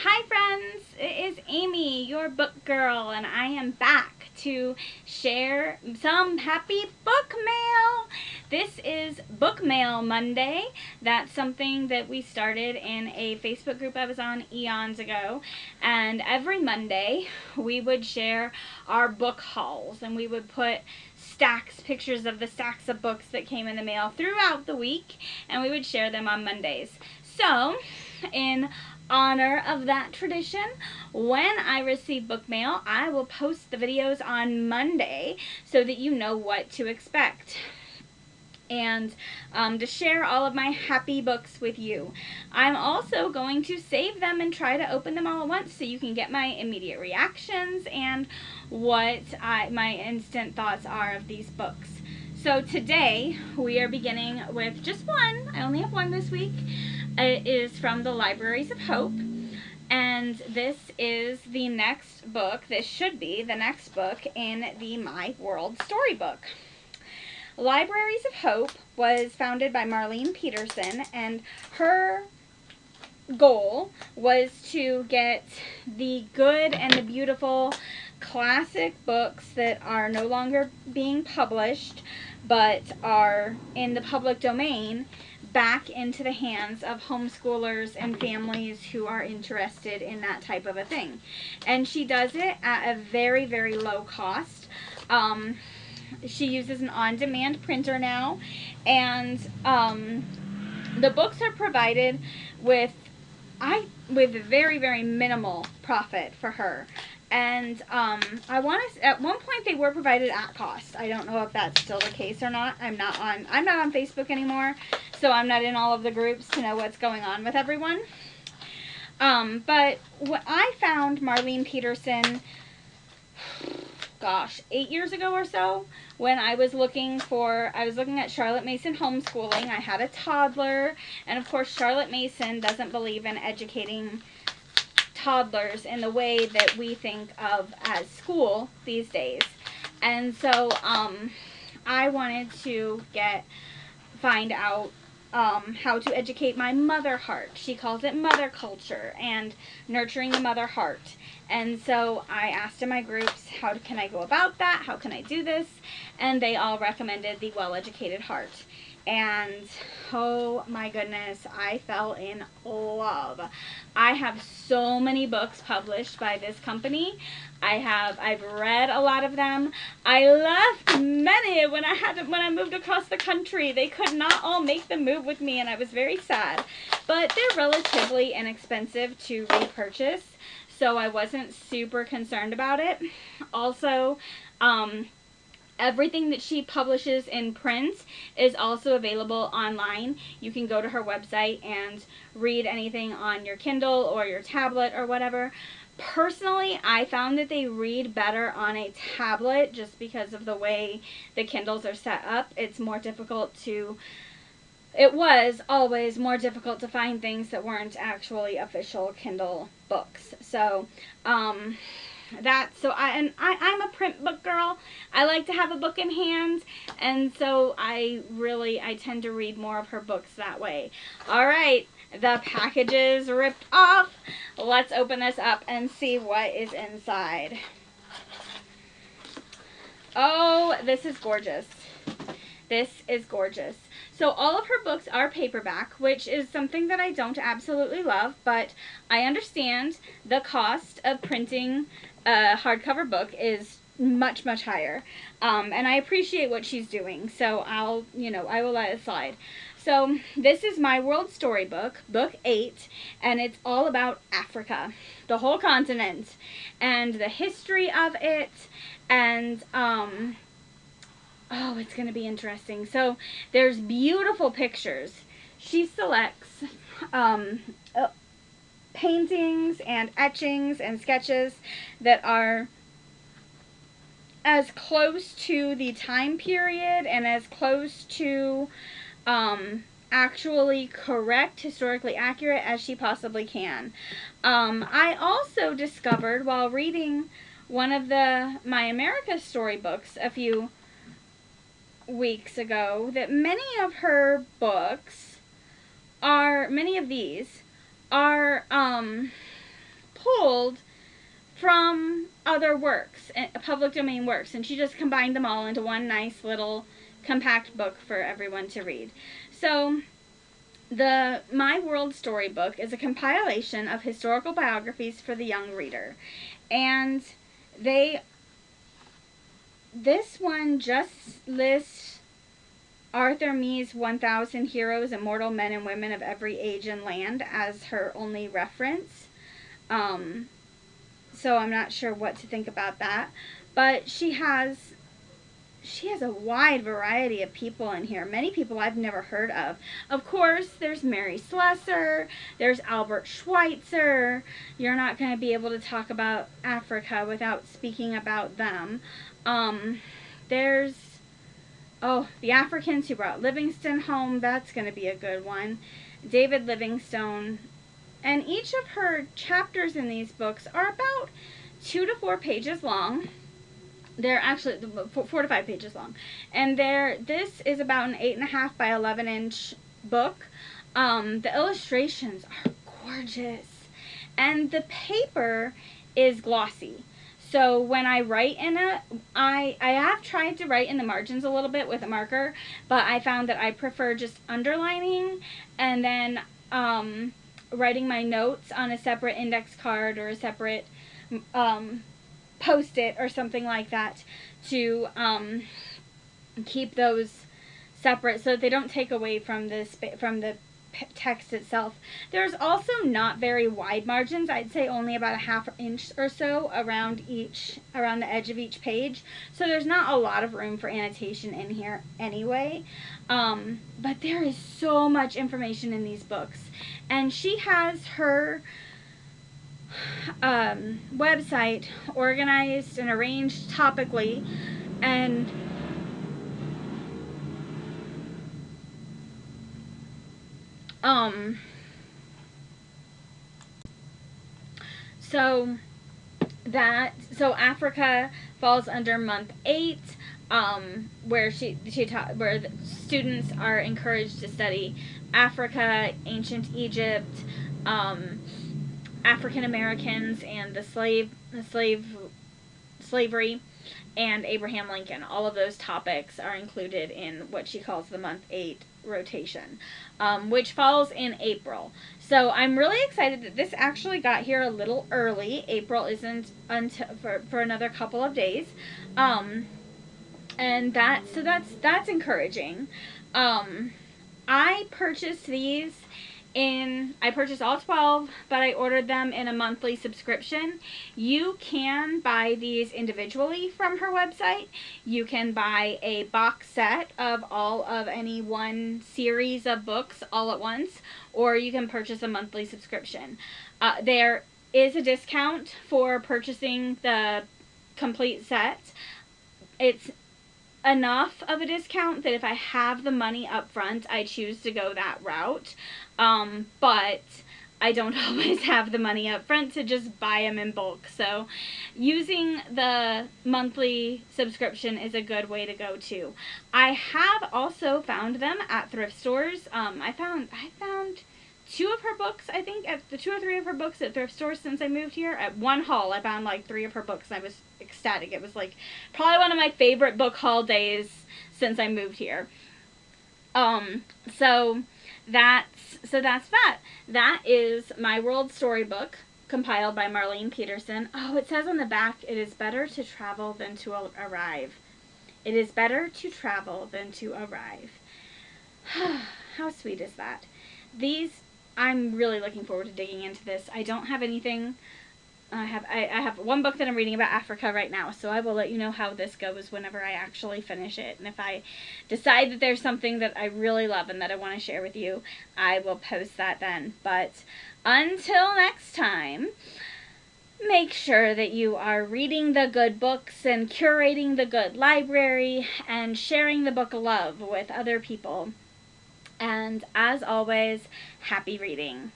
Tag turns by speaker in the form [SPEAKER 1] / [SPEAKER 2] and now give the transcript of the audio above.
[SPEAKER 1] Hi friends, it is Amy, your book girl, and I am back to share some happy book mail. This is Book Mail Monday. That's something that we started in a Facebook group I was on eons ago, and every Monday we would share our book hauls, and we would put pictures of the stacks of books that came in the mail throughout the week, and we would share them on Mondays. So, in honor of that tradition, when I receive book mail, I will post the videos on Monday so that you know what to expect and to share all of my happy books with you. I'm also going to save them and try to open them all at once so you can get my immediate reactions and what my instant thoughts are of these books. So today we are beginning with just one. I only have one this week. It is from the Libraries of Hope, and this is the next book. This should be the next book in the My World Storybook. Libraries of Hope was founded by Marlene Peterson, and her goal was to get the good and the beautiful classic books that are no longer being published but are in the public domain back into the hands of homeschoolers and families who are interested in that type of a thing. And she does it at a very, very low cost. She uses an on-demand printer now, and the books are provided with very, very minimal profit for her. And I want to. At one point, they were provided at cost. I don't know if that's still the case or not. I'm not on Facebook anymore, so I'm not in all of the groups to know what's going on with everyone. But what I found Marlene Peterson, gosh, 8 years ago or so, when I was looking at Charlotte Mason homeschooling. I had a toddler, and of course Charlotte Mason doesn't believe in educating toddlers in the way that we think of as school these days. And so I wanted to find out how to educate my mother heart. She calls it mother culture and nurturing the mother heart. And so I asked in my groups, how can I go about that? How can I do this? And they all recommended the Well-Educated Heart. And oh my goodness, I fell in love. I have so many books published by this company. I've read a lot of them. I left many when I moved across the country. They could not all make the move with me, and I was very sad. But they're relatively inexpensive to repurchase, so I wasn't super concerned about it. Also, everything that she publishes in print is also available online. You can go to her website and read anything on your Kindle or your tablet or whatever. Personally, I found that they read better on a tablet just because of the way the Kindles are set up. It was always more difficult to find things that weren't actually official Kindle books. So, I'm a print book girl. I like to have a book in hand, and so I tend to read more of her books that way. All right, the package is ripped off. Let's open this up and see what is inside. Oh, this is gorgeous. This is gorgeous. So all of her books are paperback, which is something that I don't absolutely love, but I understand the cost of printing a hardcover book is much, much higher. And I appreciate what she's doing, so I will let it slide. So this is My World Storybook, Book 8, and it's all about Africa, the whole continent, and the history of it, and oh, it's going to be interesting. So there's beautiful pictures. She selects paintings and etchings and sketches that are as close to the time period and as close to actually correct, historically accurate as she possibly can. I also discovered while reading one of My America storybooks a few weeks ago that many of these are pulled from other works, public domain works, and she just combined them all into one nice little compact book for everyone to read. So the My World Storybook is a compilation of historical biographies for the young reader. And this one just lists Arthur Mee's 1,000 heroes, immortal men and women of every age and land as her only reference. So I'm not sure what to think about that. But she has a wide variety of people in here. Many people I've never heard of. Of course, there's Mary Slessor. There's Albert Schweitzer. You're not going to be able to talk about Africa without speaking about them. There's, the Africans who brought Livingstone home. That's going to be a good one. David Livingstone. And each of her chapters in these books are about 2 to 4 pages long. They're actually 4 to 5 pages long. And this is about an 8.5 by 11 inch book. The illustrations are gorgeous. And the paper is glossy. So when I write in it, I have tried to write in the margins a little bit with a marker, but I found that I prefer just underlining and then writing my notes on a separate index card or a separate Post-it or something like that to keep those separate so that they don't take away from the text itself. There's also not very wide margins. I'd say only about 1/2 inch or so around the edge of each page. So there's not a lot of room for annotation in here anyway. But there is so much information in these books. And she has her website organized and arranged topically, and so Africa falls under month 8, where where the students are encouraged to study Africa, ancient Egypt, African Americans and slavery, and Abraham Lincoln. All of those topics are included in what she calls the month 8 rotation, which falls in April. So I'm really excited that this actually got here a little early. April isn't until for another couple of days, and that's encouraging. I purchased these. I purchased all 12, but I ordered them in a monthly subscription. You can buy these individually from her website. You can buy a box set of all of any one series of books all at once, or you can purchase a monthly subscription. There is a discount for purchasing the complete set. It's enough of a discount that if I have the money up front, I choose to go that route. But I don't always have the money up front to just buy them in bulk. So using the monthly subscription is a good way to go too. I have also found them at thrift stores. I found 2 of her books, I think, at the 2 or 3 of her books at thrift stores since I moved here. At one haul, I found like 3 of her books, and I was ecstatic. It was like probably one of my favorite book haul days since I moved here. So that's that. That is My World Storybook, compiled by Marlene Peterson. Oh, it says on the back, it is better to travel than to arrive. It is better to travel than to arrive. How sweet is that? I'm really looking forward to digging into this. I don't have anything. I have one book that I'm reading about Africa right now, so I will let you know how this goes whenever I actually finish it. And if I decide that there's something that I really love and that I want to share with you, I will post that then. But until next time, make sure that you are reading the good books and curating the good library and sharing the book of love with other people. And as always, happy reading.